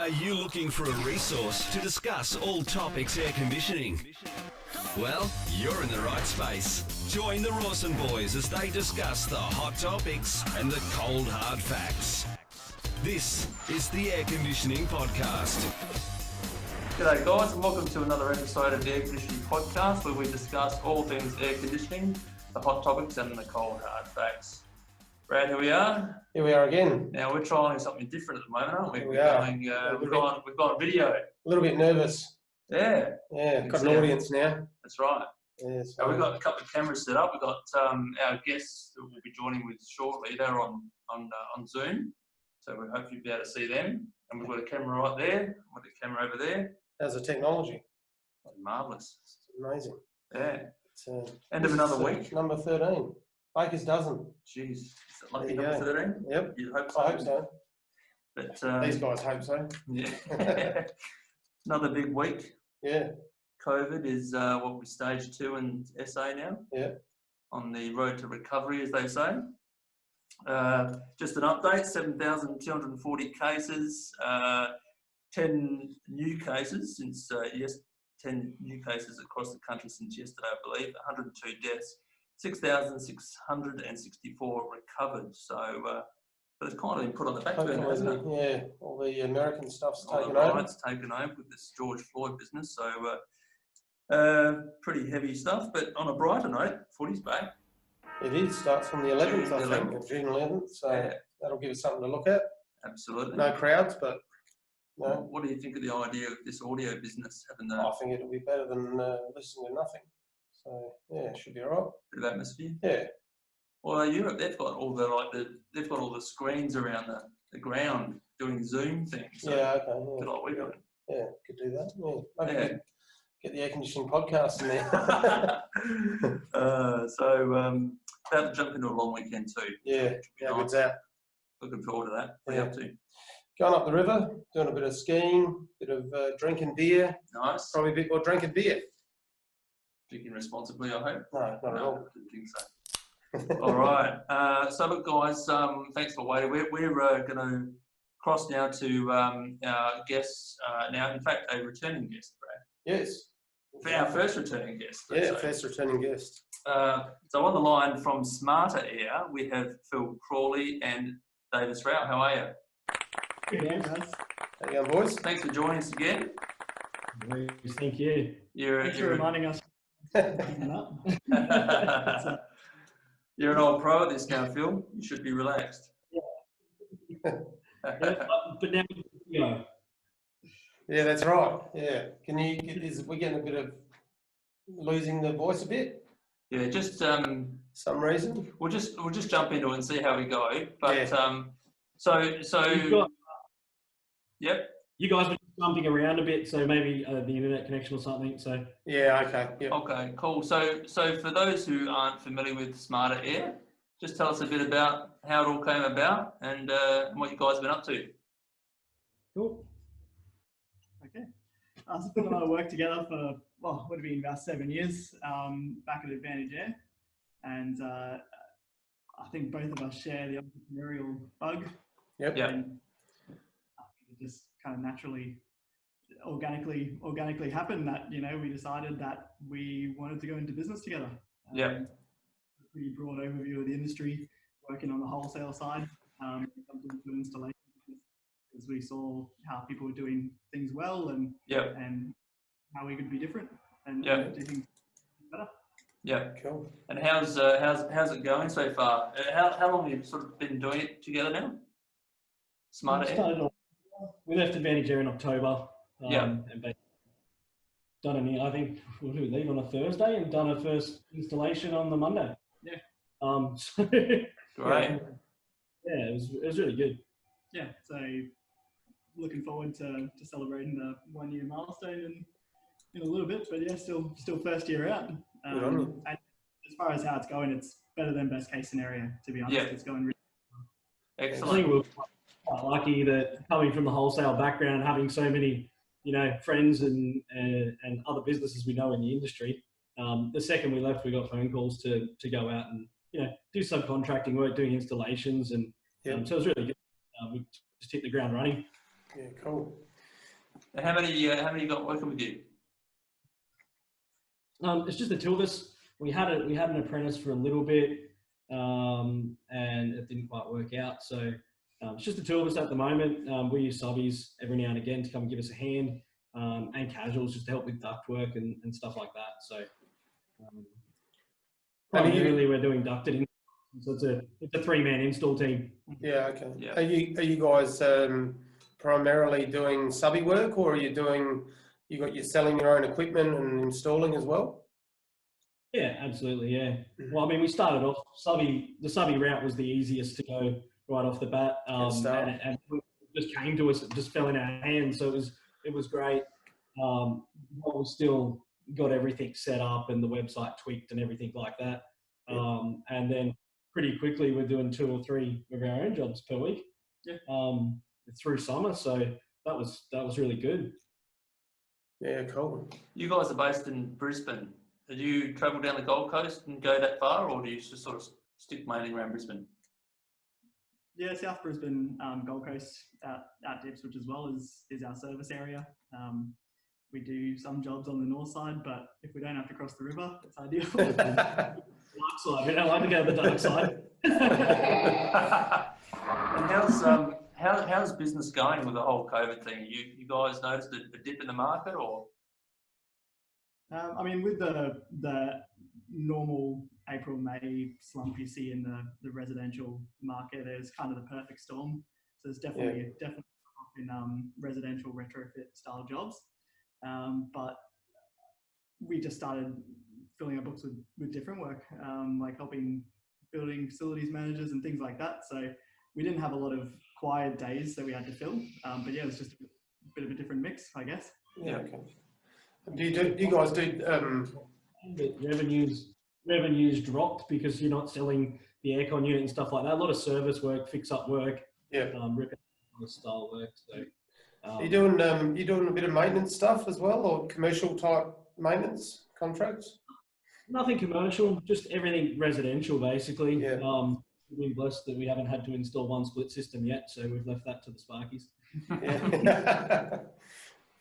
Are you looking for a resource to discuss all topics air conditioning? Well, you're in the right space. Join the Rawson boys as they discuss the hot topics and the cold hard facts. This is the Air Conditioning Podcast. G'day guys, and welcome to another episode of the Air Conditioning Podcast, where we discuss all things air conditioning, the hot topics and the cold hard facts. Brad, here we are. Here we are again. Now we're trying something different at the moment, aren't we? Here we are. We've got a video. A little bit nervous. Yeah. Yeah, got an audience now. That's right. Yeah, So we've got a couple of cameras set up. We've got our guests that we'll be joining with shortly. They're on Zoom, so we hope you'll be able to see them. And we've got a camera right there. We've got a camera over there. How's the technology? Marvellous. It's amazing. Yeah. It's, End of another week. Number 13. Baker's dozen. Jeez. Is it lucky number 13? Yep. You'd hope so. I hope so. But, these guys hope so. Yeah. Another big week. Yeah. COVID is what we stage 2 in SA now. Yeah. On the road to recovery, as they say. Just an update, 7,240 cases, 10 new cases since 10 new cases across the country since yesterday, I believe, 102 deaths, 6,664 recovered. So, but it's kind of been put on the back burner, hasn't it? Yeah, all the American stuff's All taken the over. riots taken over with this George Floyd business. So, pretty heavy stuff. But on a brighter note, footy's back. It is. Starts from the 11th, I June think, 11th. June 11th. So Yeah. that'll give us something to look at. Absolutely. No crowds, but no. What do you think of the idea of this audio business having I think it'll be better than listening to nothing. So yeah, it should be all right. bit of atmosphere? Yeah. Well, Europe, they've got all they've got all the screens around the ground doing Zoom things. So Yeah. Okay. a bit Yeah. like we do. Yeah, could do that. Yeah, maybe Yeah. get the air conditioning podcast in there. About to jump into a long weekend too. Yeah, how good's that? Looking forward to that. What are Yeah. you up to? Going up the river, doing a bit of skiing, bit of drinking beer, Nice. probably a bit more drinking beer. Drinking responsibly, I hope. No, not at No, all. I didn't think so. All right. So look, guys, thanks for waiting. We're going to cross now to our guests now. In fact, a returning guest, Brad. Yes. For our first returning guest. let's Yeah, say. first returning guest. So on the line from Smarter Air, we have Phill Crawley and Davis Rao. How are you? Good day, guys. How you going, boys? Thanks for joining us again. Thank you. Thanks for reminding us. You're an old pro at this now, Phil. You should be relaxed. But now, Yeah, that's right. Yeah. Can you? We're getting a bit of losing the voice a bit. Yeah, just Some reason. we'll just jump into it and see how we go. But Yeah. Yep. you guys were jumping around a bit, so maybe the internet connection or something. So Yeah. Okay. Yeah. Okay, cool. So for those who aren't familiar with Smarter Air, just tell us a bit about how it all came about and what you guys have been up to. Cool. Okay. So Phil and I worked together for, well, would have been about 7 years back at Advantage Air. And I think both of us share the entrepreneurial bug. Yep. Yeah. And it just kind of naturally, organically happened that, we decided that we wanted to go into business together. Yeah. Pretty broad overview of the industry, working on the wholesale side, jumped into installation as we saw how people were doing things well and how we could be different and do things better. Yeah. Cool. And how's it going so far? How long have you sort of been doing it together now? Smarter Air? We left Advantage Air in October. Yeah. And done I think we'll leave on a Thursday and done our first installation on the Monday. Yeah. So Great. yeah, it was really good. Yeah, so looking forward to celebrating the 1 year milestone in a little bit, but yeah, still first year out. Good on you. And as far as how it's going, it's better than best case scenario, to be honest. Yeah. It's going really I Excellent. think we're quite lucky that coming from the wholesale background, having so many, friends and other businesses we know in the industry. The second we left, we got phone calls to go out and do subcontracting work, doing installations, and so it was really good. We just hit the ground running. Yeah. Cool. And how many you got working with you? It's just the two of us. We had an apprentice for a little bit, and it didn't quite work out. So it's just the two of us at the moment. We use subbies every now and again to come and give us a hand, and casuals just to help with duct work and stuff like that. So primarily we're doing ducted. So it's a 3-man install team. Yeah, okay. Yeah. Are you guys primarily doing subby work, or are you're selling your own equipment and installing as well? Yeah, absolutely. Yeah. Well, I mean, we started off the subby route was the easiest to go right off the bat, and it just came to us. It just fell in our hands, so it was great. But we still got everything set up and the website tweaked and everything like that. And then pretty quickly we're doing 2 or 3 of our own jobs per week. Yeah. Through summer, so that was really good. Yeah, cool. You guys are based in Brisbane. Do you travel down the Gold Coast and go that far, or do you just sort of stick mainly around Brisbane? Yeah, South Brisbane, Gold Coast, at Ipswich as well is our service area. We do some jobs on the north side, but if we don't have to cross the river, it's ideal. Dark side. We don't like to go to the dark side. And how's business going with the whole COVID thing? You guys noticed a dip in the market, or? I mean, with the normal April, May slump you see in the residential market, there's kind of the perfect storm. So there's definitely off in residential retrofit style jobs. But we just started filling our books with different work, like helping building facilities managers and things like that. So we didn't have a lot of quiet days that we had to fill. But yeah, it was just a bit of a different mix, I guess. Yeah, okay. Do you guys do revenues dropped because you're not selling the aircon unit and stuff like that. A lot of service work, fix up work, repair style work. So you doing a bit of maintenance stuff as well, or commercial type maintenance contracts? Nothing commercial, just everything residential basically. Yeah. We've been blessed that we haven't had to install one split system yet, so we've left that to the Sparkies. Yeah.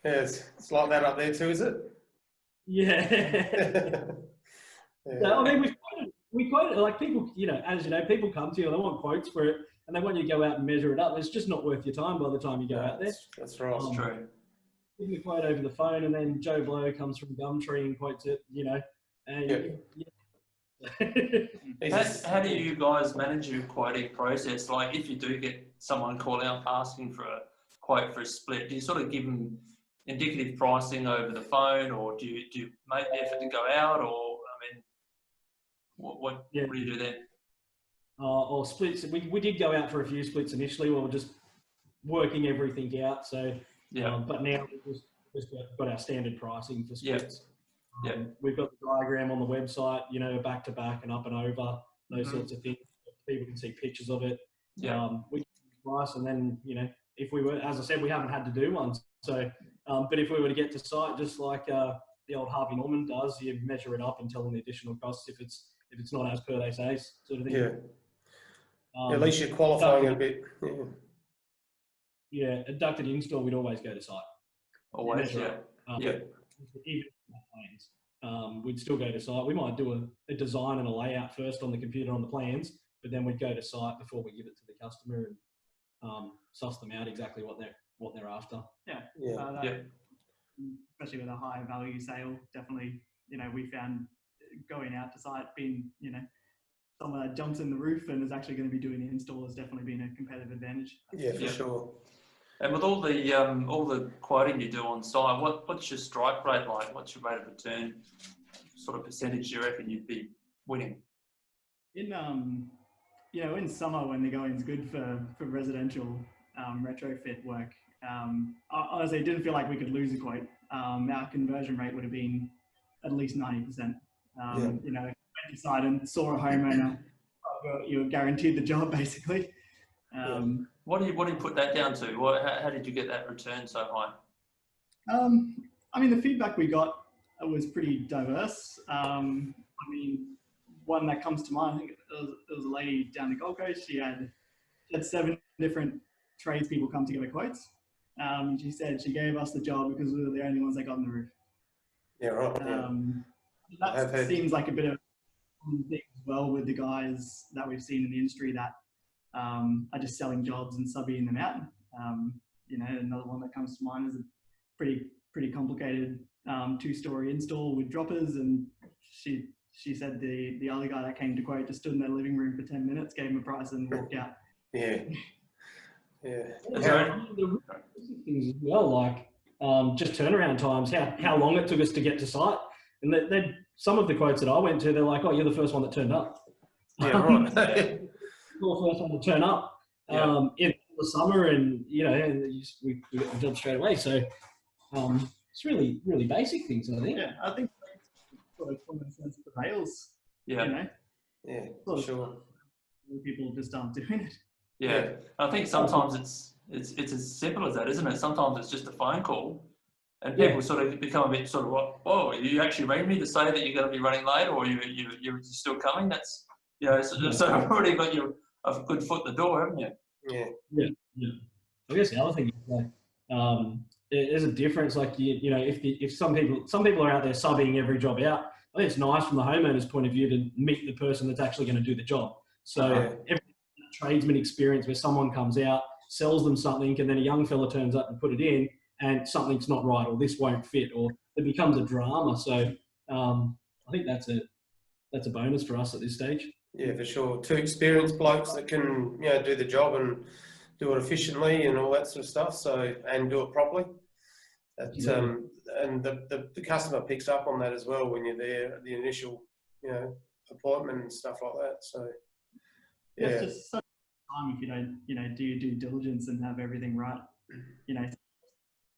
Yes, it's like that up there too, is it? Yeah. Yeah. So, I mean, we quoted like people, as you know, people come to you and they want quotes for it, and they want you to go out and measure it up. It's just not worth your time by the time you go out there. That's right. That's true. Give me a quote over the phone, and then Joe Blow comes from Gumtree and quotes it. And How do you guys manage your quoting process? Like, if you do get someone call out asking for a quote for a split, do you sort of give them indicative pricing over the phone, or do you make the effort to go out, or I mean, what do you do then? Or splits. We did go out for a few splits initially. We were just working everything out. So but now we've just got our standard pricing for splits. We've got the diagram on the website, back to back and up and over, those sorts of things. People can see pictures of it. We price, and then if we were, as I said, we haven't had to do one. So, but if we were to get to site, just like the old Harvey Norman does, you measure it up and tell them the additional costs if it's not as per they say, sort of thing. Yeah. At least you're qualifying a bit. Yeah, a ducted install, we'd always go to site. Always, Even plans. We'd still go to site. We might do a design and a layout first on the computer on the plans, but then we'd go to site before we give it to the customer and suss them out exactly what they're after. Especially with a high value sale, definitely, we found going out to site being, someone that jumps in the roof and is actually going to be doing the install has definitely been a competitive advantage. Yeah, for sure. And with all the quoting you do on site, what's your strike rate like? What's your rate of return? Sort of percentage you reckon you'd be winning? In in summer when the going's good for residential retrofit work, honestly, it didn't feel like we could lose a quote. Our conversion rate would have been at least 90%. If you went to site and saw a homeowner, you were guaranteed the job basically. What do you put that down to? How did you get that return so high? I mean, the feedback we got was pretty diverse. One that comes to mind, I think it was a lady down the Gold Coast. She had 7 different tradespeople come to give her quotes. She said she gave us the job because we were the only ones that got on the roof. Yeah, right. That seems like a bit of a common thing as well with the guys that we've seen in the industry that are just selling jobs and subbing them out. Another one that comes to mind is a pretty complicated 2-story install with droppers, and she said the other guy that came to quote just stood in their living room for 10 minutes, gave him a price and walked out. Yeah. The things as well, like just turnaround times, how long it took us to get to site. And some of the quotes that I went to, they're like, "Oh, you're the first one that turned up." Yeah, right. You're the first one to turn up in the summer, and we got the job straight away. So it's really, really basic things, I think. Yeah, I think sort of common sense prevails. Yeah. Yeah, sure. People just aren't doing it. Yeah, I think sometimes it's as simple as that, isn't it? Sometimes it's just a phone call, and people sort of become a bit sort of what? Oh, you actually rang me to say that you're going to be running late, or you're still coming? That's so I've already got you a good foot in the door, haven't you? Yeah. I guess the other thing is like there's a difference. Like if some people are out there subbing every job out, I think it's nice from the homeowner's point of view to meet the person that's actually going to do the job. So every tradesman experience where someone comes out, sells them something, and then a young fella turns up and put it in, and something's not right, or this won't fit, or it becomes a drama. So I think that's a bonus for us at this stage. Yeah, for sure. 2 experienced blokes that can do the job and do it efficiently and all that sort of stuff. So and do it properly. And the customer picks up on that as well when you're there at the initial appointment and stuff like that. So yeah, it's just so time if you don't do your due diligence and have everything right.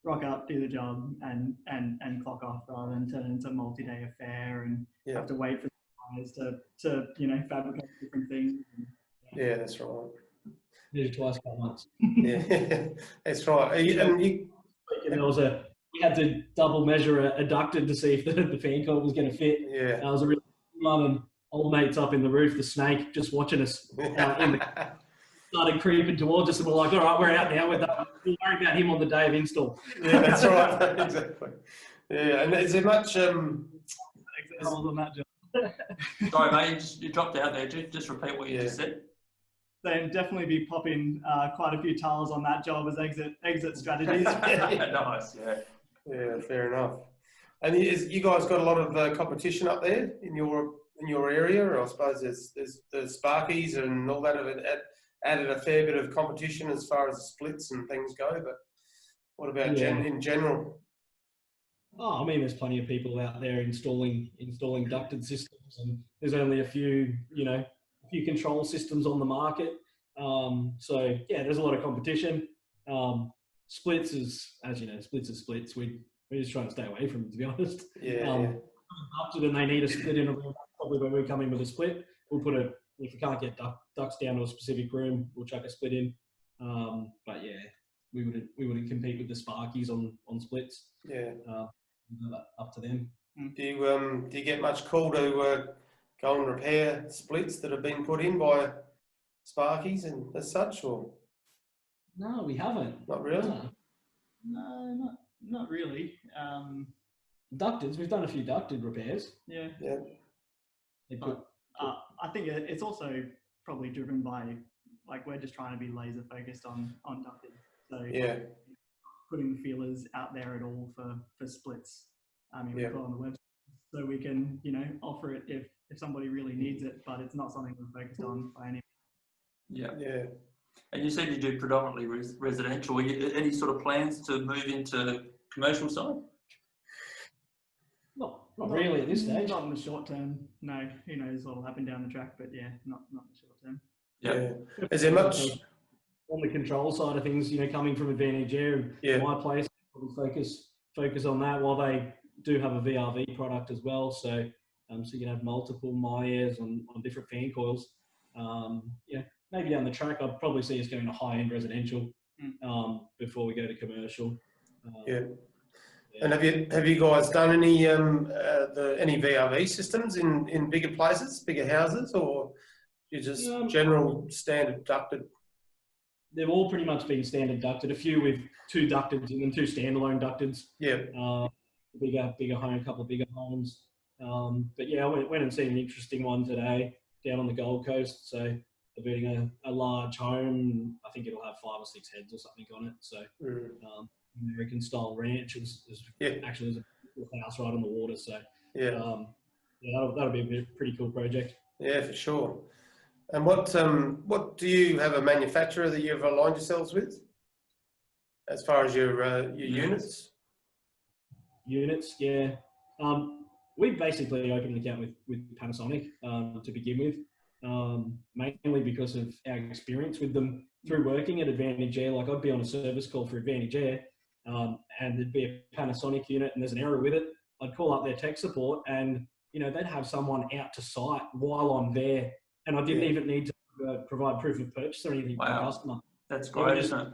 Rock up, do the job, and clock off rather than turn it into a multi-day affair and have to wait for guys to fabricate different things. Yeah, that's right. Maybe twice per month. Yeah, that's right. We had to double measure a ducted to see if the fan coil was going to fit. Yeah, that was a really fun, and old mates up in the roof, the snake, just watching us started creeping towards us, and we're like, all right, we're out now. We'll worry about him on the day of install. Yeah, that's right. Exactly. Yeah, and is there much on that job? Sorry, mate, you dropped out there. Just repeat what you just said. Then definitely be popping quite a few tiles on that job as exit strategies. Nice, yeah, fair enough. And you guys got a lot of competition up there in your area, or I suppose there's the Sparkies and all that have added a fair bit of competition as far as the splits and things go. But what about in general? Oh, I mean, there's plenty of people out there installing ducted systems, and there's only a few control systems on the market. So yeah, there's a lot of competition. Splits is, as you know, splits are splits. We're just trying to stay away from them, to be honest. Ducted and they need a split in a room, probably when we come in with a split, we'll put if we can't get ducts down to a specific room, we'll chuck a split in. But yeah, we wouldn't compete with the Sparkies on splits. Yeah. Up to them. Do you get much call to go and repair splits that have been put in by Sparkies and as such, or? No, we haven't. Not really? No, not really. Ducted, we've done a few ducted repairs. Yeah. I think it's also probably driven by, like, we're just trying to be laser focused on ducted. So putting the feelers out there at all for splits. We put on the website so we can, offer it if somebody really needs it, but it's not something we're focused on by any. Yeah. And you said you do predominantly residential. Any sort of plans to move into commercial side? Not really at this stage. Not in the short term. No. Who knows what'll happen down the track? But yeah, not in the short term. Yeah. Is there much on the control side of things? Coming from Advantage Air and my place, probably focus on that. While they do have a VRV product as well, so you can have multiple myairs on different fan coils. Maybe down the track, I'd probably see us going to high-end residential before we go to commercial. And have you guys done any VRV systems in bigger places, bigger houses, or you just general standard ducted? they've all pretty much been standard ducted. A few with 2 ducteds and then 2 standalone ducteds. Yeah. Bigger home, a couple of bigger homes. But yeah, I went and seen an interesting one today down on the Gold Coast. So they're building a large home. I think it'll have 5 or 6 heads or something on it. So American style ranch. Actually, there's a beautiful house right on the water. So that'll be a pretty cool project. Yeah, for sure. And what do you have a manufacturer that you've aligned yourselves with, as far as your units? Units, yeah. We basically opened an account with Panasonic to begin with, mainly because of our experience with them through working at Advantage Air. Like, I'd be on a service call for Advantage Air, and there'd be a Panasonic unit and there's an error with it. I'd call up their tech support and, you know, they'd have someone out to site while I'm there, and I didn't even need to provide proof of purchase or anything for the customer. That's great, isn't it?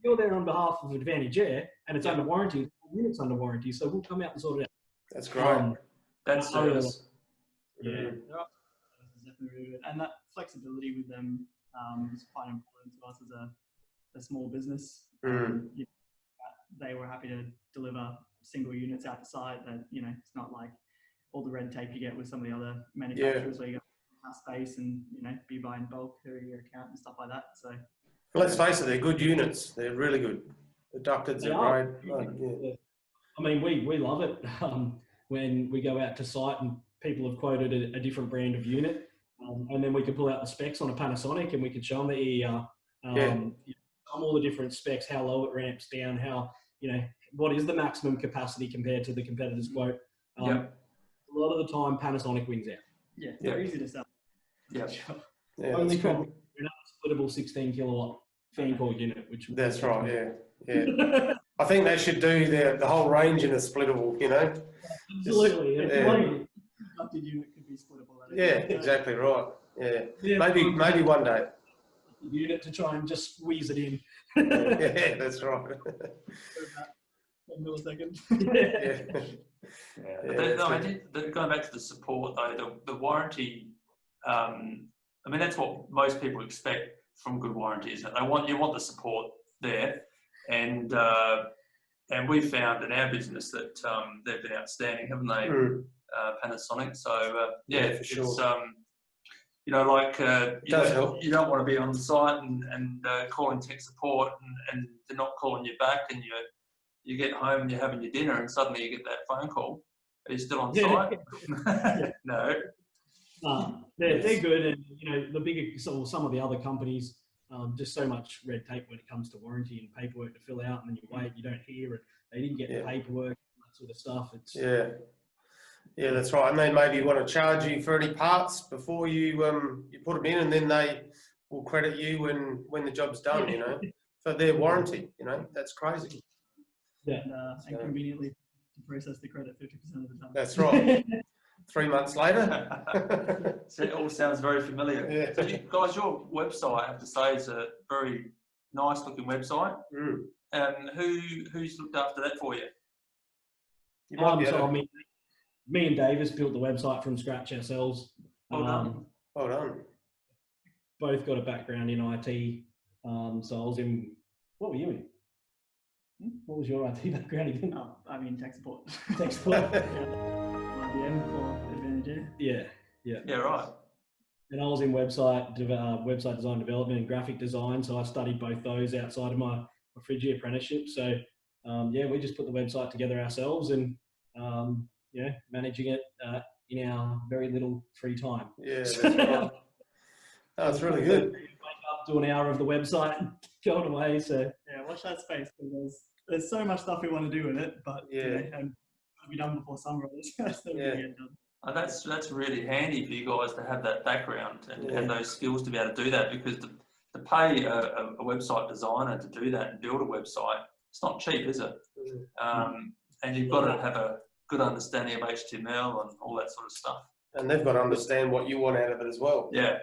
You're there on behalf of Advantage Air, and it's under warranty. The unit's under warranty, so we'll come out and sort it out. That's great. That's service. Yeah. Definitely really good. And that flexibility with them is quite important to us as a small business. They were happy to deliver single units out to site. That, you know, it's not like all the red tape you get with some of the other manufacturers where you got house space and, you know, be buying bulk through your account and stuff like that. So let's face it, they're good units. They're really good. The ducteds are great. Yeah. I mean, we love it when we go out to site and people have quoted a different brand of unit, and then we can pull out the specs on a Panasonic and we can show them the EER, all the different specs, how low it ramps down, how, you know, what is the maximum capacity compared to the competitor's quote. A lot of the time, Panasonic wins out. Yeah, they're easy to sell. Yeah. Only problem, another splittable 16 kilowatt fan core unit, which that's right. Yeah. I think they should do the whole range in a splittable. You know. Absolutely. Ducted unit could be splittable. Exactly right. Yeah. Maybe one day. Unit to try and just squeeze it in. Yeah, that's right. 1 millisecond. Going back to the support though, the warranty. I mean, that's what most people expect from good warranties. You want the support there, and we found in our business that they've been outstanding, haven't they? Panasonic. So for sure. It's, you know, like you don't want to be on site and calling tech support and they're not calling you back, and you get home and you're having your dinner and suddenly you get that phone call. Are you still on site? No. They're good, and you know, some of the other companies, just so much red tape when it comes to warranty and paperwork to fill out, and then you wait, you don't hear it. They didn't get the paperwork, that sort of stuff. It's yeah, that's right. And they maybe want to charge you for any parts before you put them in, and then they will credit you when the job's done. You know, for their warranty. You know, that's crazy. Yeah, and conveniently to process the credit 50% of the time. That's right. 3 months later. So it all sounds very familiar. Yeah. So guys, your website, I have to say, is a very nice looking website. Who's looked after that for you? Me and Davis built the website from scratch ourselves. Well done. Well done. Both got a background in IT. So I was in, what were you in? What was your IT background again? I mean, tech support. Tech support. IBM for Advantage. Yeah, right. And I was in website design development and graphic design. So I studied both those outside of my Frigia apprenticeship. So we just put the website together ourselves and managing it in our very little free time. Yeah, that's right. That's really good. Wake up, do an hour of the website, go on away. So watch that space, because there's so much stuff we want to do with it, but and be done before summer. Get done. That's really handy for you guys to have that background and have those skills to be able to do that, because to pay a website designer to do that and build a website, it's not cheap, is it? And you've got to have a good understanding of HTML and all that sort of stuff. And they've got to understand what you want out of it as well. Yeah.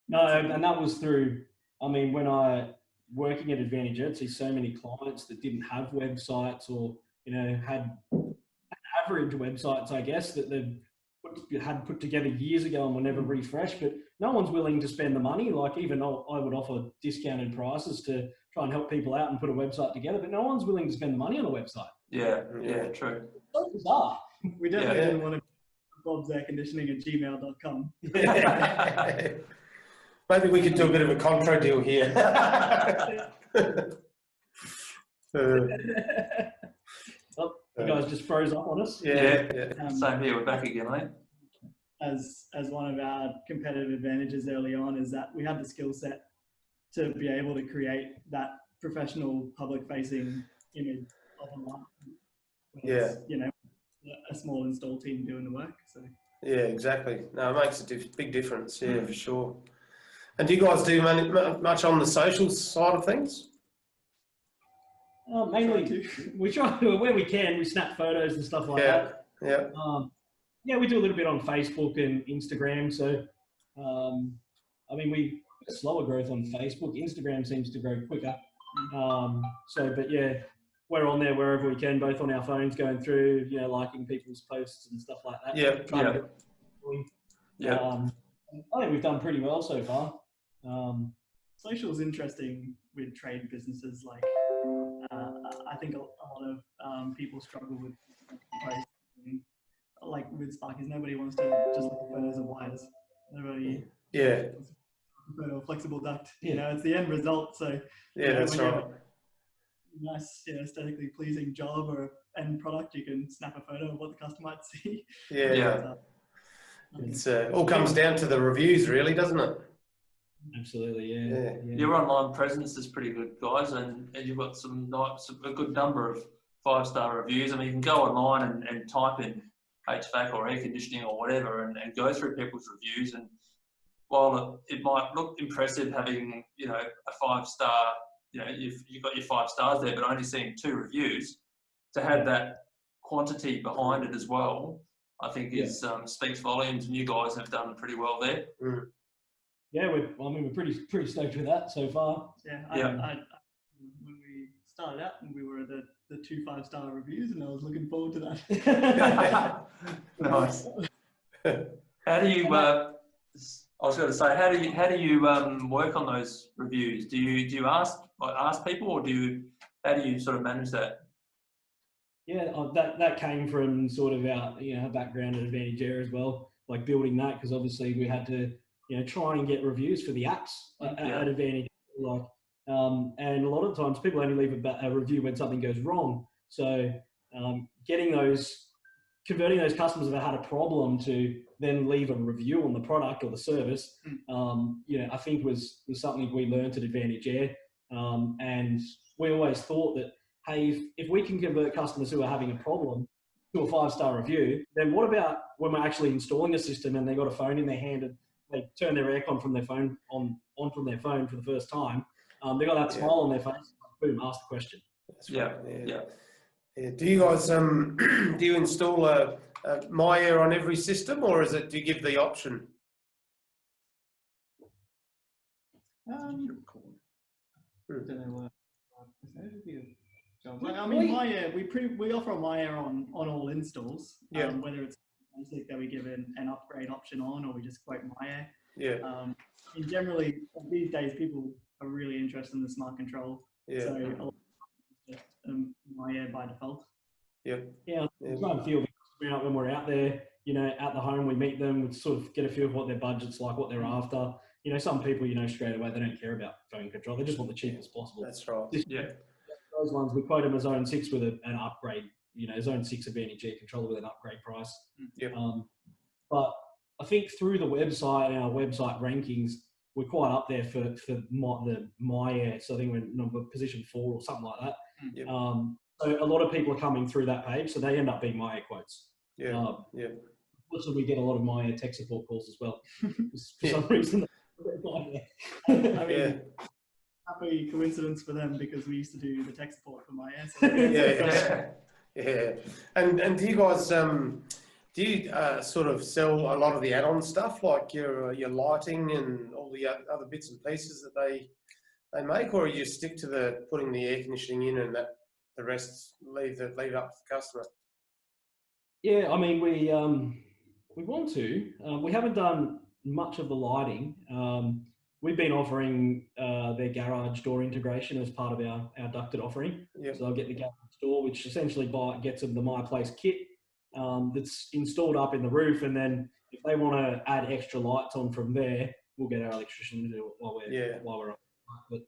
No, and that was through, I mean, when I working at Advantage, I'd see so many clients that didn't have websites, or, you know, had average websites, I guess, that they've had put together years ago and were never refreshed, but no one's willing to spend the money. Like even though I would offer discounted prices to try and help people out and put a website together, but no one's willing to spend the money on a website. Yeah, true. So bizarre. We definitely didn't want to Bob's Air Conditioning at gmail.com. Maybe we could do a bit of a contra deal here. Well, you guys just froze up on us. Yeah. Same here. We're back again, mate. As one of our competitive advantages early on is that we have the skill set to be able to create that professional public-facing image of a line. You know, a small install team doing the work. So. Yeah, exactly. No, it makes a big difference. Yeah, for sure. And do you guys do much on the social side of things? Mainly, we try to, where we can, we snap photos and stuff like that. Yeah, we do a little bit on Facebook and Instagram. So, I mean, we slower growth on Facebook. Instagram seems to grow quicker. But yeah, we're on there wherever we can, both on our phones, going through, you know, liking people's posts and stuff like that. I think we've done pretty well so far. Social is interesting with trade businesses. Like, I think a lot of people struggle with posting. Like with Sparkies, nobody wants to just look at photos of wires. Nobody. Wants a photo of flexible duct. You know, it's the end result. So that's right. Nice, aesthetically pleasing job or end product, you can snap a photo of what the customer might see. It's all comes down to the reviews, really, doesn't it? Absolutely, yeah. Your online presence is pretty good, guys, and you've got a good number of 5-star reviews. I mean, you can go online and type in HVAC or air conditioning or whatever and go through people's reviews. And while it might look impressive having, you know, a 5-star, you know, you've got your 5 stars there, but only seeing 2 reviews, to have that quantity behind it as well, I think is speaks volumes, and you guys have done pretty well there. Yeah, we're pretty stoked with that so far. I when we started out, and we were the 2 5-star reviews, and I was looking forward to that. Nice. How do you? I was going to say, how do you work on those reviews? Do you ask people, or how do you sort of manage that? Yeah, that came from sort of our background at Advantage Air as well, like building that, because obviously we had to try and get reviews for the apps at Advantage, like, and a lot of times people only leave a review when something goes wrong. So converting those customers that had a problem to then leave a review on the product or the service, I think was something we learned at Advantage Air. And we always thought that, hey, if we can convert customers who are having a problem to a 5-star review, then what about when we're actually installing a system and they got a phone in their hand and they turn their aircon from their phone on from their phone for the first time? They got that smile on their face. Boom, ask the question. That's right. Yeah. Do you guys do you install a My Air on every system, or do you give the option? I mean, My Air, we offer My Air on all installs. Whether it's basic that we give an upgrade option on, or we just quote My Air. And generally, these days, people are really interested in the smart control. So a lot of just My Air by default. Try and feel out when we're out there, at the home, we meet them, we sort of get a feel of what their budget's like, what they're after. Some people, straight away, they don't care about phone control. They just want the cheapest possible. That's right. Those ones, we quote them as Zone 6 with an upgrade, Zone 6 Advantage Air controller with an upgrade price. But I think through the website and our website rankings, we're quite up there for the My Air. So I think we're number position 4 or something like that. So a lot of people are coming through that page, so they end up being My Air quotes. Also, we get a lot of My Air tech support calls as well. For some reason, happy coincidence for them, because we used to do the tech support for My Air. And do you guys sort of sell a lot of the add-on stuff, like your lighting and all the other bits and pieces that they make, or you stick to putting the air conditioning in and that the rest leave it up to the customer? Yeah, I mean, we We want to. We haven't done much of the lighting. We've been offering their garage door integration as part of our ducted offering. Yep. So they'll get the garage door, which essentially gets them the My Place kit that's installed up in the roof, and then if they want to add extra lights on from there, we'll get our electrician to do it while we're on. But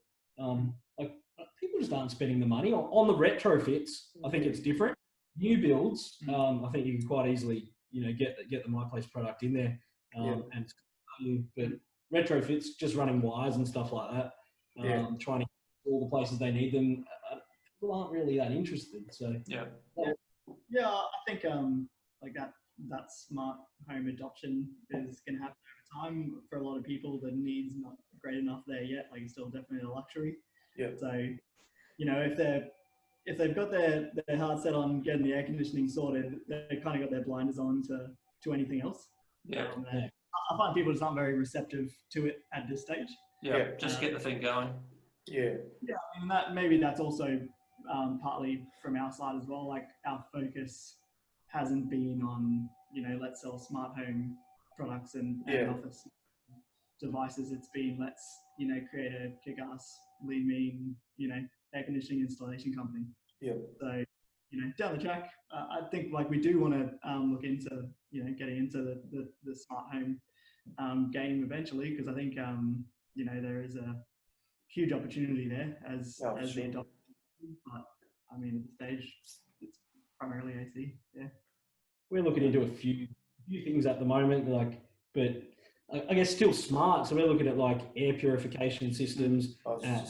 people just aren't spending the money on the retrofits. I think it's different. New builds, I think you can quite easily, get the My Place product in there, and it's value. But retrofits, just running wires and stuff like that, trying to get all the places they need them, people aren't really that interested. So yeah, I think like that smart home adoption is going to happen over time. For a lot of people, the need's not great enough there yet. Like, it's still definitely a luxury. Yeah. So, if they've got their heart set on getting the air conditioning sorted, they've kind of got their blinders on to anything else. Yeah. I find people just aren't very receptive to it at this stage. Yeah, just get the thing going. Yeah. Yeah, and maybe that's also partly from our side as well. Like, our focus hasn't been on, let's sell smart home products and office devices. It's been, let's, create a kick-ass, lean, mean, air conditioning installation company. Yeah. So, down the track, I think like we do want to look into, getting into the smart home game eventually, because I think, there is a huge opportunity there as the adoption. But I mean, at the stage, it's primarily AC. Yeah. We're looking into a few things at the moment, but I guess still smart. So we're looking at like air purification systems, air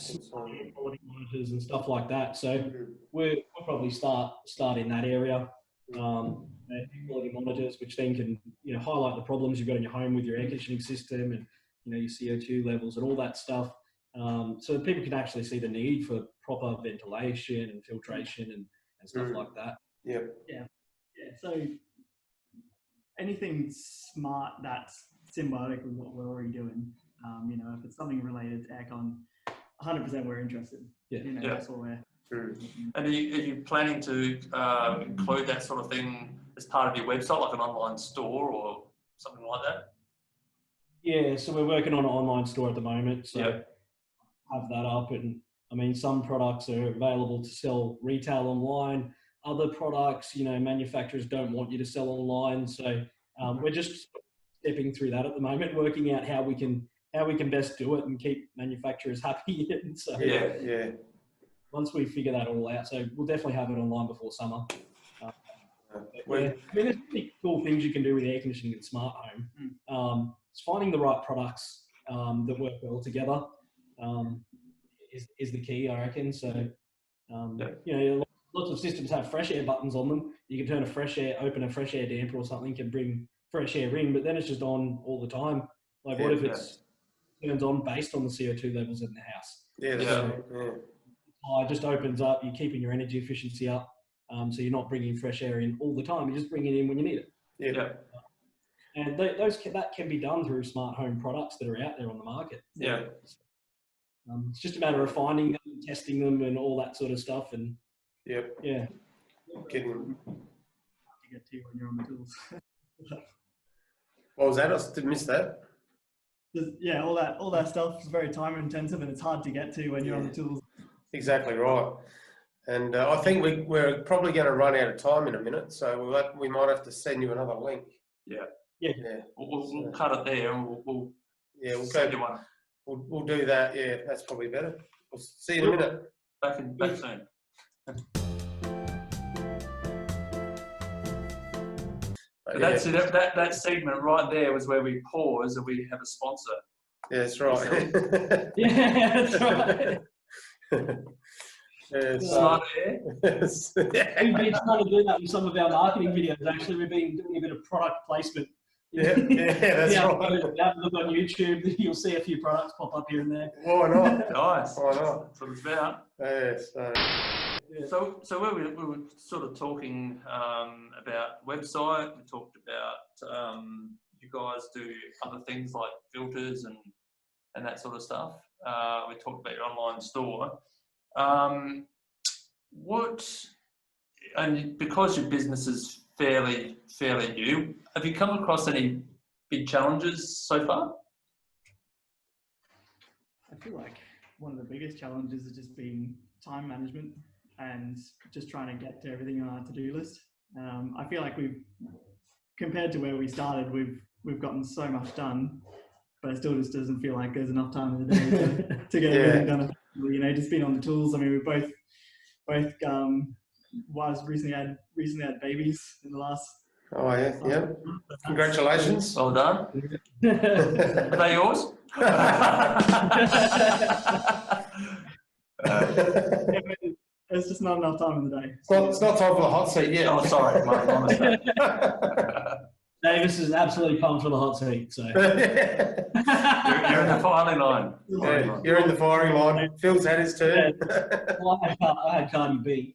quality monitors and stuff like that. So we'll probably start in that area. Air quality monitors, which then can highlight the problems you've got in your home with your air conditioning system and your CO2 levels and all that stuff. So people can actually see the need for proper ventilation and filtration and stuff like that. Yeah. So anything smart that's symbiotic with what we're already doing, if it's something related to aircon, 100% we're interested. That's what we're. And are you planning to include that sort of thing as part of your website, like an online store or something like that? Yeah, so we're working on an online store at the moment. So have that up, and I mean, some products are available to sell retail online. Other products, manufacturers don't want you to sell online. So we're just stepping through that at the moment, working out how we can best do it and keep manufacturers happy. And so once we figure that all out, so we'll definitely have it online before summer. I mean, there's really cool things you can do with air conditioning and smart home. It's finding the right products that work well together is the key, I reckon. So, lots of systems have fresh air buttons on them. You can open a fresh air damper or something, can bring fresh air in, but then it's just on all the time. Like, what if it's turns on based on the CO2 levels in the house? It just opens up. You're keeping your energy efficiency up, so you're not bringing fresh air in all the time. You just bring it in when you need it. And that can be done through smart home products that are out there on the market. It's just a matter of finding them, testing them, and all that sort of stuff. And Kidding. To get to when you're on the tools. What was that? I did miss that. All that stuff is very time intensive, and it's hard to get to when you're on the tools. Exactly right. And I think we're probably going to run out of time in a minute, so we might have to send you another link. We'll cut it there, and we'll send you one. We'll do that. Yeah, that's probably better. We'll see you in a minute. Back soon. That's it. That segment right there was where we pause and we have a sponsor. Yeah, that's right. That's right. Smart air. We've been trying to do that with some of our marketing videos. Actually, we've been doing a bit of product placement. That's right. Look on YouTube, you'll see a few products pop up here and there. Why not? Nice. Why not? That's what it's about. So we were sort of talking about website. We talked about you guys do other things like filters and that sort of stuff. We talked about your online store. And because your business is fairly new. Have you come across any big challenges so far? I feel like one of the biggest challenges has just been time management and just trying to get to everything on our to-do list. I feel like compared to where we started, we've gotten so much done, but it still just doesn't feel like there's enough time in the day to get everything done. You know, just being on the tools. I mean, we both recently had babies in the last. Oh yeah, yeah. Congratulations. Well done. Are they yours? There's just not enough time in the day. It's not time for the hot seat yet. Oh, sorry, mate. My mistake. Davis is absolutely pumped for the hot seat. So You're in the firing line. Yeah, you're in the firing line. Phil's had his turn. well, I had Cardi B.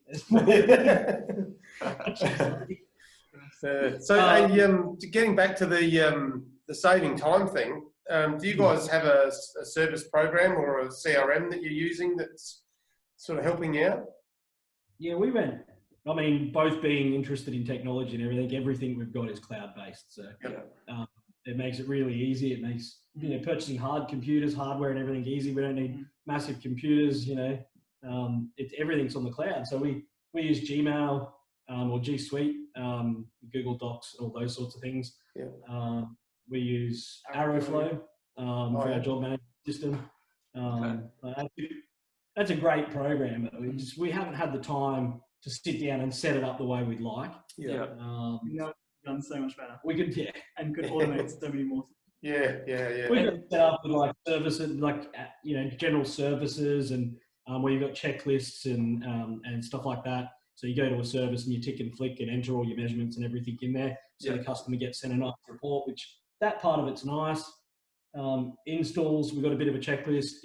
Getting back to the saving time thing, do you guys have a service program or a CRM that you're using that's sort of helping you out? Yeah, we went. I mean, both being interested in technology and everything we've got is cloud-based. So it makes it really easy. It makes purchasing hardware and everything easy. We don't need massive computers. Everything's on the cloud. So we use Gmail or G Suite, Google Docs, all those sorts of things. Yeah. We use Aeroflow for our job management system. That's a great program. We haven't had the time to sit down and set it up the way we'd like. Yeah. Done so much better. We could, and could automate so many more. Yeah. We got set up with like services, general services, and where you've got checklists and stuff like that. So you go to a service and you tick and flick and enter all your measurements and everything in there. So the customer gets sent a nice report, which that part of it's nice. Installs, we've got a bit of a checklist,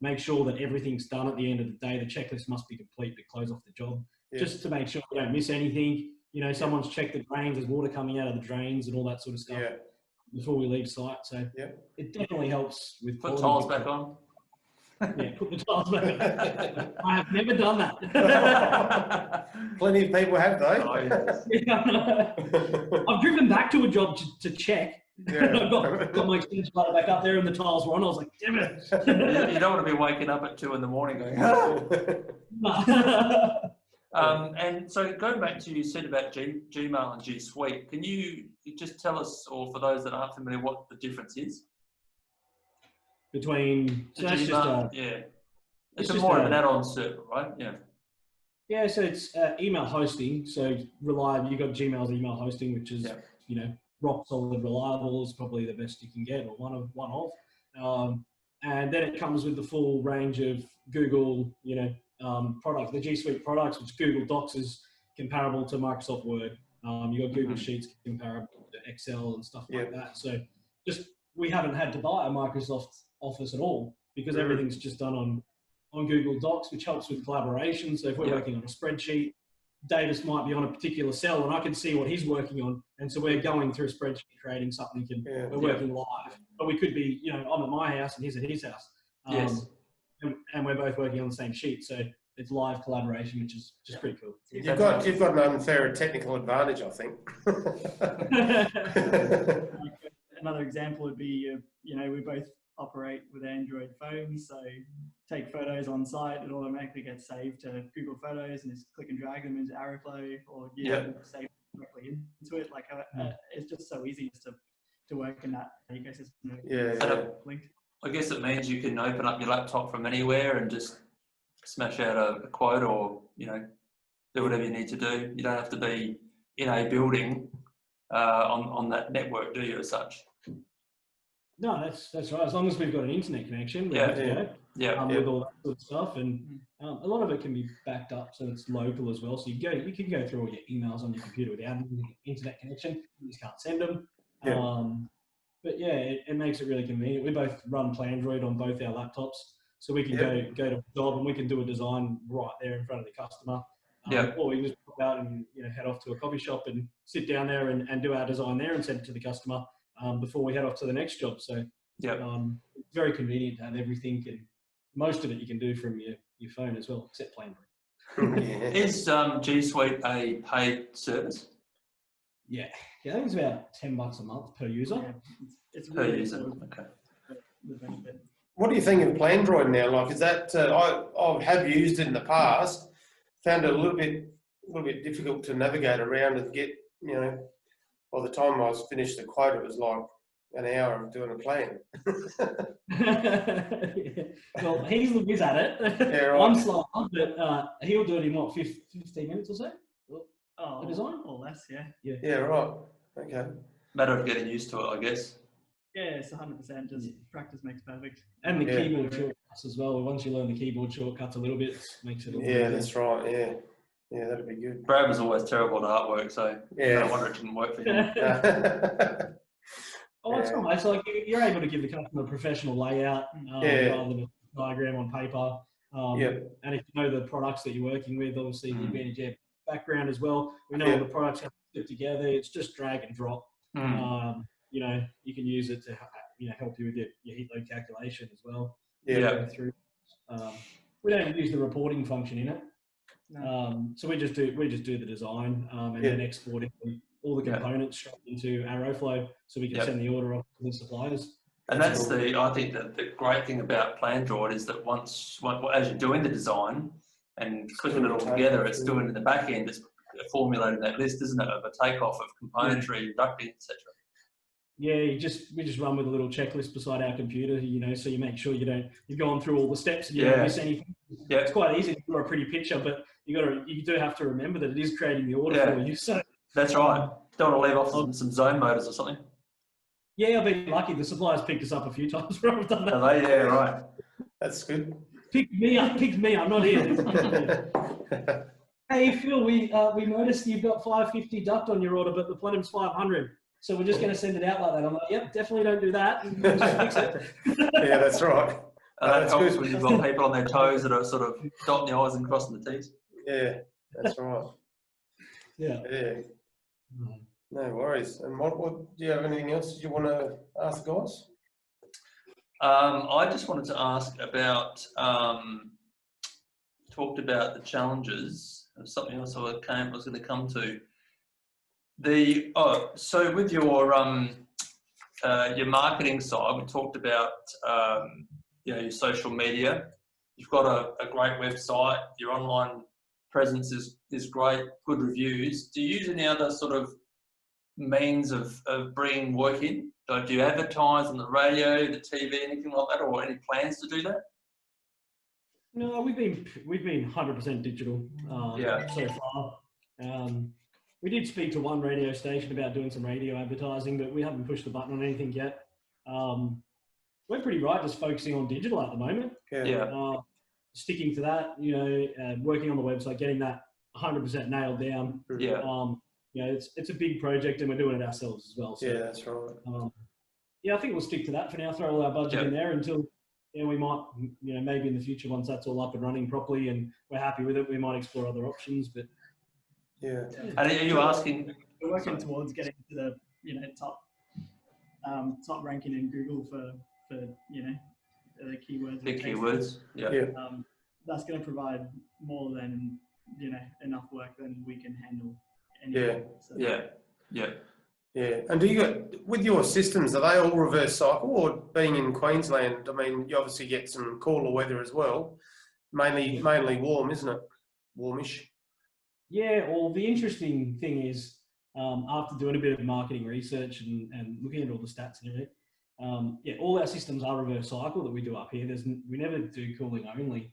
make sure that everything's done at the end of the day. The checklist must be complete to close off the job, just to make sure we don't miss anything. Someone's checked the drains, there's water coming out of the drains and all that sort of stuff before we leave site. So it definitely helps with put tiles back on. Yeah, put the tiles back on. I have never done that. Plenty of people have though. Oh, I've driven back to a job to check. I've got my extension ladder back up there and the tiles were on. I was like, damn it. You don't want to be waking up at 2 in the morning going, and so going back to you said about Gmail and G Suite, can you just tell us, or for those that aren't familiar, what the difference is? Between it's more of an add-on server, right? Yeah, so it's email hosting. So reliable. You got Gmail's email hosting, which is rock solid, reliable. Is probably the best you can get, or one of. And then it comes with the full range of Google, products. The G Suite products, which Google Docs is comparable to Microsoft Word. You got Google Sheets comparable to Excel and stuff like that. So we haven't had to buy a Microsoft Office at all because everything's just done on Google Docs, which helps with collaboration. So if we're working on a spreadsheet, Davis might be on a particular cell and I can see what he's working on. And so we're going through a spreadsheet, creating something, we're working live. But we could be, I'm at my house and he's at his house. And we're both working on the same sheet. So it's live collaboration, which is just pretty cool. You've got an unfair technical advantage, I think. Another example would be, we both operate with Android phones, so take photos on site, it automatically gets saved to Google Photos and just click and drag them into Aeroflow or save directly into it. It's just so easy to work in that ecosystem. Linked. I guess it means you can open up your laptop from anywhere and just smash out a quote or, do whatever you need to do. You don't have to be in a building on that network, do you, as such? No, that's right. As long as we've got an internet connection, with all that sort of stuff, and a lot of it can be backed up, so it's local as well. So you can go through all your emails on your computer without an internet connection. You just can't send them. But it makes it really convenient. We both run Plandroid on both our laptops, so we can go to a job and we can do a design right there in front of the customer. Or we can just pop out and head off to a coffee shop and sit down there and do our design there and send it to the customer. Before we head off to the next job. So it's very convenient to have everything, and most of it you can do from your phone as well, except Plandroid. Is G Suite a paid service? Yeah, I think it's about $10 a month per user. Yeah, it's Per really user. sort of Okay. the benefit. What do you think of Plandroid now? Like, is that I have used it in the past, found it a little bit difficult to navigate around and get. You know, by the time I was finished the quote, it was like an hour of doing a plan. Well, he's the whiz at it. Yeah, right. I'm slow, but he'll do it in what 15 minutes or so. Oh, The design? or less, yeah. Yeah, right. Okay. Matter of getting used to it, I guess. Yeah, it's 100%. Just practice makes perfect. And the Yeah. keyboard shortcuts as well. Once you learn the keyboard shortcuts a little bit, it makes it a little Yeah, bit that's right. Yeah, yeah, that'd be good. Brad was always terrible at artwork, so Yeah. no wonder it didn't work for him. Oh, it's Yeah. nice. Like you're able to give the customer a professional layout Yeah. rather than a diagram on paper. Yep. And if you know the products that you're working with, obviously the advantage of background as well. We know Yeah. all the products have to fit together. It's just drag and drop. You know, you can use it to help you with your heat load calculation as well. Yeah. Through. We don't use the reporting function in it. No. So we just do the design and then export it, all the components straight into Aeroflow, so we can send the order off to the suppliers. And that's I think that the great thing about Plandroid is that once as you're doing the design and clicking it all together, it's doing in the back end, it's formulating that list, isn't it, of a takeoff of componentry, ducting, etc. Yeah, we just run with a little checklist beside our computer, so you make sure you've gone through all the steps and you don't miss anything. Yeah. It's quite easy to draw a pretty picture, but you do have to remember that it is creating the order for you. So that's right. Don't want to leave off some zone motors or something. Yeah, I've been lucky. The suppliers picked us up a few times where I've done that. Are they? Yeah, right. That's good. Picked me up. I'm not here. Hey Phil, we noticed you've got 550 duct on your order, but the plenum's 500. So we're just going to send it out like that. I'm like, yep, definitely don't do that. Just fix it. Yeah, that's right. That helps when you've got people on their toes that are sort of dotting the I's and crossing the T's. Yeah, that's right. Yeah. No worries. And what do you have anything else you want to ask the guys? I just wanted to ask about, talked about the challenges of something else I was going to come to. So with your marketing side, we talked about your social media. You've got a great website. Your online presence is great. Good reviews. Do you use any other sort of means of bringing work in? Do you advertise on the radio, the TV, anything like that, or any plans to do that? No, we've been 100% digital so far. We did speak to one radio station about doing some radio advertising, but we haven't pushed the button on anything yet. We're pretty right, just focusing on digital at the moment. Sticking to that, working on the website, getting that 100% nailed down. It's a big project, and we're doing it ourselves as well. So, yeah, that's right. I think we'll stick to that for now. Throw all our budget in there until we might, maybe in the future, once that's all up and running properly and we're happy with it, we might explore other options. But And are you asking? We're working towards getting to the top ranking in Google for the keywords. Big keywords. That's going to provide more than enough work than we can handle. Anyway, Yeah. And do you with your systems, are they all reverse cycle, or being in Queensland? I mean, you obviously get some cooler weather as well. Mainly warm, isn't it? Warmish. Yeah. Well, the interesting thing is, after doing a bit of marketing research and looking at all the stats and everything, all our systems are reverse cycle that we do up here. We never do cooling only.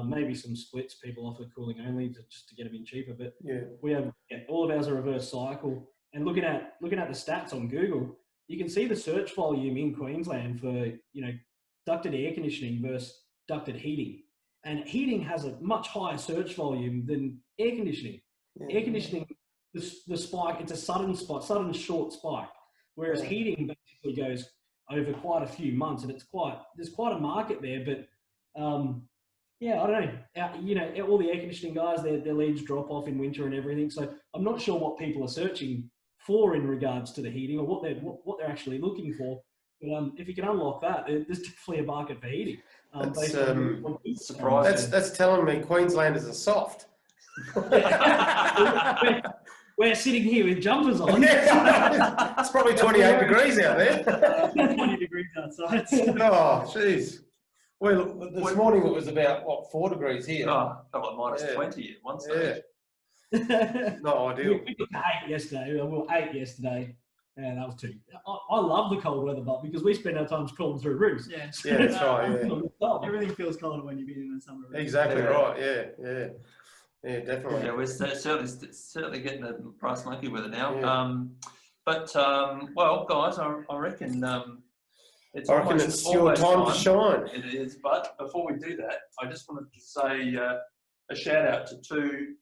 Maybe some splits people offer cooling only just to get them in cheaper, but we have all of ours are reverse cycle. And looking at the stats on Google, you can see the search volume in Queensland for ducted air conditioning versus ducted heating, and heating has a much higher search volume than air conditioning. Air conditioning, the spike, it's a sudden short spike, whereas heating basically goes over quite a few months, and there's quite a market there, but I don't know. All the air conditioning guys, their leads drop off in winter and everything. So I'm not sure what people are searching for in regards to the heating, or what they're actually looking for. But if you can unlock that, there's definitely a market for heating. That's surprising. That's telling me Queenslanders are soft. we're sitting here with jumpers on. It's probably 28 degrees out there. 20 degrees outside. Oh, jeez. Well, this morning it was about, what, 4 degrees here? Oh, felt like minus 20 at one stage. Not ideal. We got to 8 yesterday. We were 8 yesterday. And that was 2. I love the cold weather, but because we spend our time crawling through roofs. Yeah, that's right. Yeah. Everything feels colder when you've been in the summer. Right? Exactly right. Yeah, definitely. Yeah, we're certainly getting the price monkey weather now. Yeah. Well, guys, I reckon it's your time to shine. It is, but before we do that, I just wanted to say a shout out to two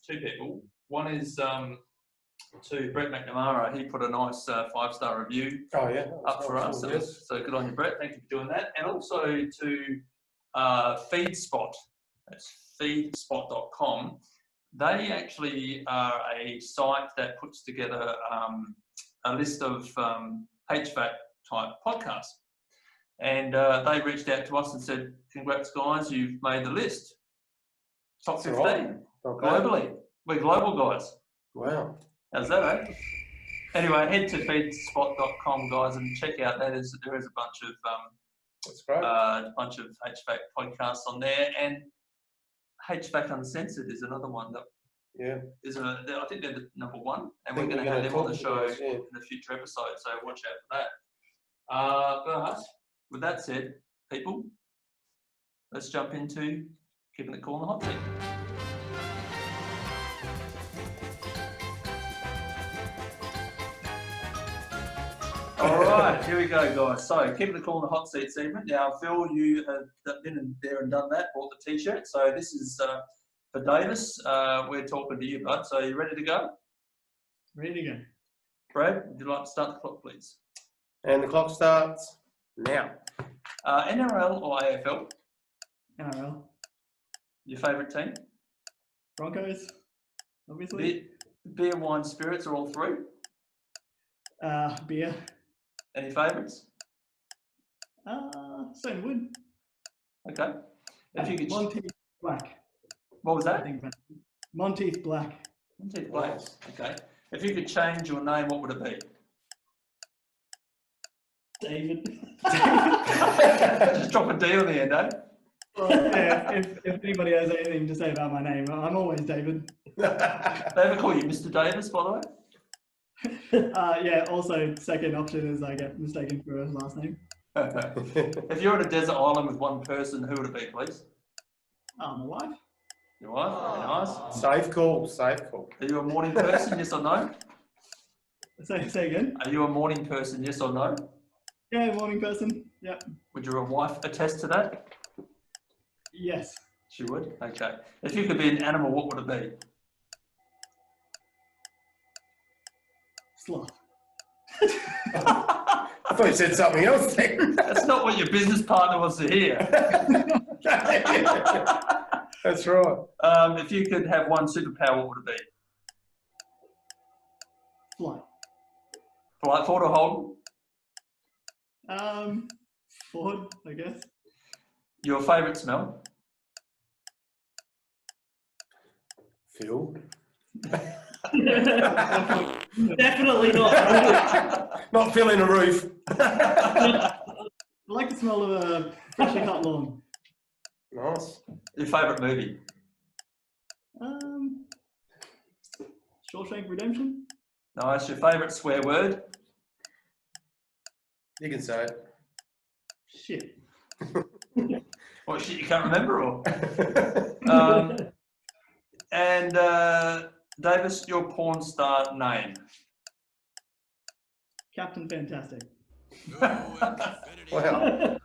people. One is to Brett McNamara. He put a nice 5-star review up for us. So good on you, Brett. Thank you for doing that. And also to FeedSpot. That's feedspot.com. They actually are a site that puts together a list of HVAC type podcasts. And they reached out to us and said, congrats guys, you've made the list. Top 15 globally. We're global guys. Wow. How's that, eh? Anyway, head to feedspot.com, guys, and check out that. There is a bunch of that's great. HVAC podcasts on there, and HVAC Uncensored is another one that I think they're the number one, and we're going to have them on the show in a future episode. So watch out for that. But with that said, people, let's jump into keeping it cool in the hot seat. All right, here we go, guys. So, keeping it cool in the hot seat segment. Now, Phil, you have been in there and done that, bought the T-shirt. So, this is for Davis. We're talking to you, bud. So, are you ready to go? Ready to go. Brad, would you like to start the clock, please? And the clock starts now. NRL or AFL? NRL. Your favourite team? Broncos, obviously. Beer, wine, spirits, or all three? Beer. Any favourites? Stonewood. Okay. If you could Monteith Black. What was that? I think Monteith Black. Monteith Black. Okay. If you could change your name, what would it be? David. Just drop a D on the end, eh? Well, yeah, if anybody has anything to say about my name, I'm always David. They ever call you Mr. Davis, by the way? Yeah, also second option is I get mistaken for a last name. If you're on a desert island with one person, who would it be, please? My wife. Your wife? Very nice. Safe call. Are you a morning person, yes or no? Say again? Are you a morning person, yes or no? Yeah, morning person. Yep. Would your wife attest to that? Yes. She would? Okay. If you could be an animal, what would it be? Sloth. I thought you said something else then. That's not what your business partner wants to hear. That's right. If you could have one superpower, what would it be? Flight. Flight, Ford or Holden? Ford, I guess. Your favourite smell? Phil. Definitely not. Not filling a roof. I like the smell of a freshly cut lawn. Nice. Your favourite movie? Shawshank Redemption. Nice. Your favourite swear word? You can say it. Shit. What, shit you can't remember? Or? Davis, your porn star name? Captain Fantastic. Wow.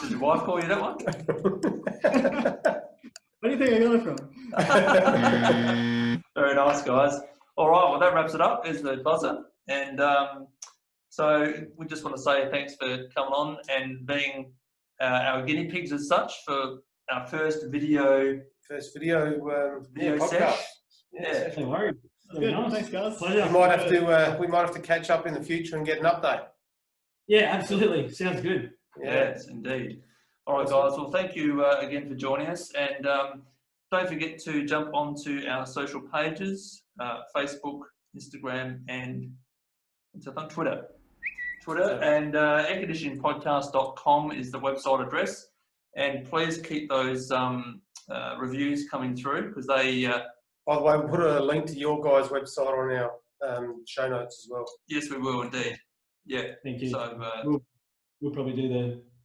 Did your wife call you that one? Where do you think I got it from? Very nice, guys. All right, well, that wraps it up. Is the buzzer. And so we just want to say thanks for coming on and being our guinea pigs as such for our first video podcast. sesh. Yeah. No worries. Good. Thanks, guys. Pleasure. We might have to catch up in the future and get an update. Yeah, absolutely. Sounds good. Yes, indeed. All right, guys. Well, thank you again for joining us. And Don't forget to jump onto our social pages, Facebook, Instagram, and Twitter. And airconditioningpodcast.com is the website address. And please keep those reviews coming through because they... By the way, we'll put a link to your guys' website on our show notes as well. Yes, we will indeed. Yeah. Thank you. So, we'll probably do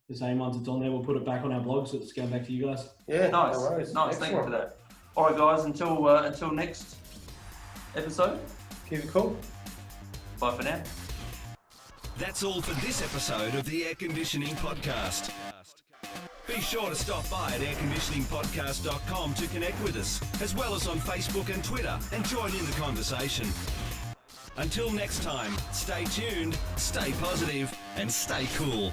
the same ones that's on there. We'll put it back on our blog so it's going back to you guys. Yeah, nice. No worries. Nice. Thank you for that. All right, guys. Until next episode. Keep it cool. Bye for now. That's all for this episode of the Air Conditioning Podcast. Be sure to stop by at airconditioningpodcast.com to connect with us, as well as on Facebook and Twitter, and join in the conversation. Until next time, stay tuned, stay positive, and stay cool.